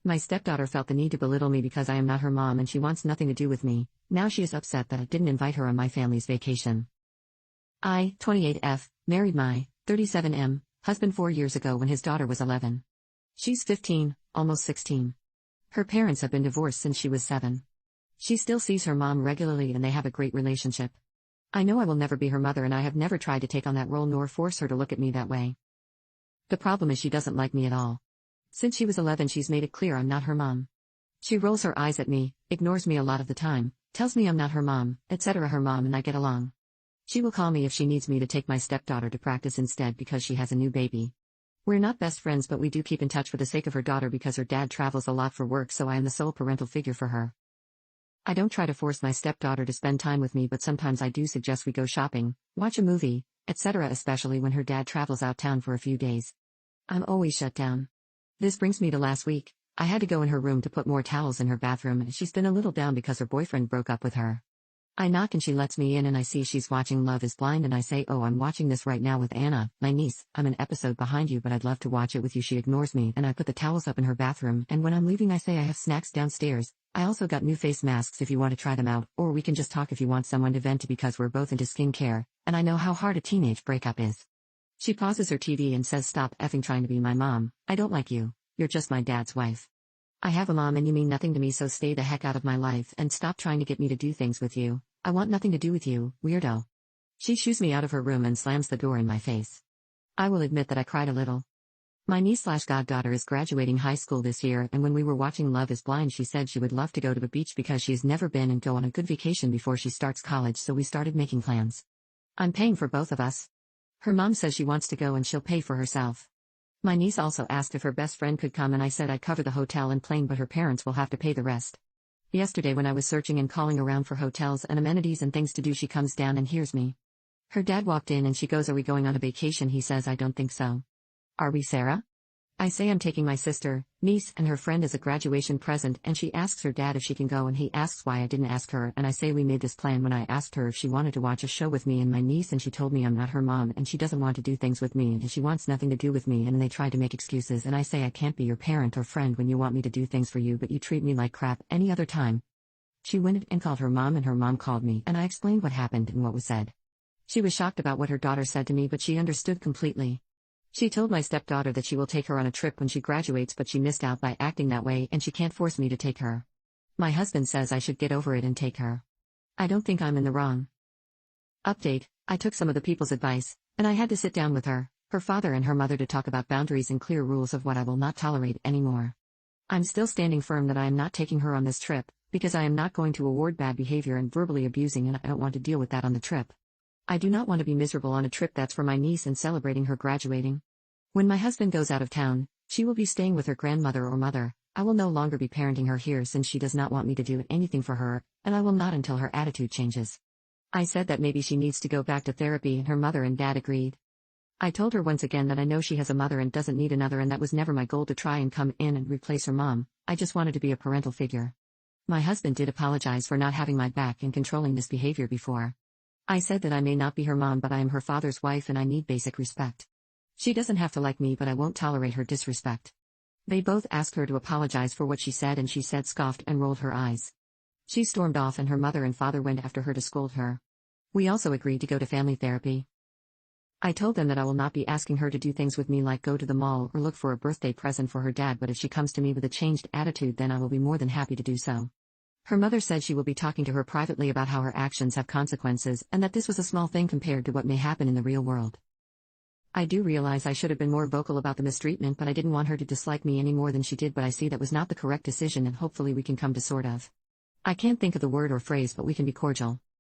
My stepdaughter felt the need to belittle me because I am not her mom and she wants nothing to do with me. Now she is upset that I didn't invite her on my family's vacation. I, 28F, married my 37M husband 4 years ago when his daughter was 11. She's 15, almost 16. Her parents have been divorced since she was 7. She still sees her mom regularly and they have a great relationship. I know I will never be her mother and I have never tried to take on that role nor force her to look at me that way. The problem is she doesn't like me at all. Since she was 11 she's made it clear I'm not her mom. She rolls her eyes at me, ignores me a lot of the time, tells me I'm not her mom, etc. Her mom and I get along. She will call me if she needs me to take my stepdaughter to practice instead because she has a new baby. We're not best friends but we do keep in touch for the sake of her daughter because her dad travels a lot for work so I am the sole parental figure for her. I don't try to force my stepdaughter to spend time with me but sometimes I do suggest we go shopping, watch a movie, etc. especially when her dad travels out town for a few days. I'm always shut down. This brings me to last week. I had to go in her room to put more towels in her bathroom and she's been a little down because her boyfriend broke up with her. I knock and she lets me in and I see she's watching Love is Blind and I say, "Oh, I'm watching this right now with Anna, my niece. I'm an episode behind you but I'd love to watch it with you." She ignores me and I put the towels up in her bathroom and when I'm leaving I say I have snacks downstairs. I also got new face masks if you want to try them out, or we can just talk if you want someone to vent to because we're both into skincare, and I know how hard a teenage breakup is. She pauses her TV and says, "Stop effing trying to be my mom. I don't like you. You're just my dad's wife. I have a mom and you mean nothing to me so stay the heck out of my life and stop trying to get me to do things with you. I want nothing to do with you, weirdo." She shoos me out of her room and slams the door in my face. I will admit that I cried a little. My niece/goddaughter is graduating high school this year and when we were watching Love is Blind she said she would love to go to the beach because she's never been and go on a good vacation before she starts college so we started making plans. I'm paying for both of us. Her mom says she wants to go and she'll pay for herself. My niece also asked if her best friend could come and I said I'd cover the hotel and plane but her parents will have to pay the rest. Yesterday when I was searching and calling around for hotels and amenities and things to do she comes down and hears me. Her dad walked in and she goes, "Are we going on a vacation?" He says, "I don't think so." "Are we, Sarah?" I say I'm taking my sister, niece and her friend as a graduation present and she asks her dad if she can go and he asks why I didn't ask her and I say we made this plan when I asked her if she wanted to watch a show with me and my niece and she told me I'm not her mom and she doesn't want to do things with me and she wants nothing to do with me and they try to make excuses and I say I can't be your parent or friend when you want me to do things for you but you treat me like crap any other time. She went and called her mom and her mom called me and I explained what happened and what was said. She was shocked about what her daughter said to me but she understood completely. She told my stepdaughter that she will take her on a trip when she graduates but she missed out by acting that way and she can't force me to take her. My husband says I should get over it and take her. I don't think I'm in the wrong. Update, I took some of the people's advice, and I had to sit down with her father and her mother to talk about boundaries and clear rules of what I will not tolerate anymore. I'm still standing firm that I am not taking her on this trip, because I am not going to award bad behavior and verbally abusing and I don't want to deal with that on the trip. I do not want to be miserable on a trip that's for my niece and celebrating her graduating. When my husband goes out of town, she will be staying with her grandmother or mother. I will no longer be parenting her here since she does not want me to do anything for her, and I will not until her attitude changes. I said that maybe she needs to go back to therapy and her mother and dad agreed. I told her once again that I know she has a mother and doesn't need another and that was never my goal to try and come in and replace her mom. I just wanted to be a parental figure. My husband did apologize for not having my back and controlling this behavior before. I said that I may not be her mom but I am her father's wife and I need basic respect. She doesn't have to like me but I won't tolerate her disrespect. They both asked her to apologize for what she said and she said scoffed and rolled her eyes. She stormed off and her mother and father went after her to scold her. We also agreed to go to family therapy. I told them that I will not be asking her to do things with me like go to the mall or look for a birthday present for her dad but if she comes to me with a changed attitude then I will be more than happy to do so. Her mother said she will be talking to her privately about how her actions have consequences and that this was a small thing compared to what may happen in the real world. I do realize I should have been more vocal about the mistreatment but I didn't want her to dislike me any more than she did but I see that was not the correct decision and hopefully we can come to sort of. I can't think of the word or phrase but we can be cordial.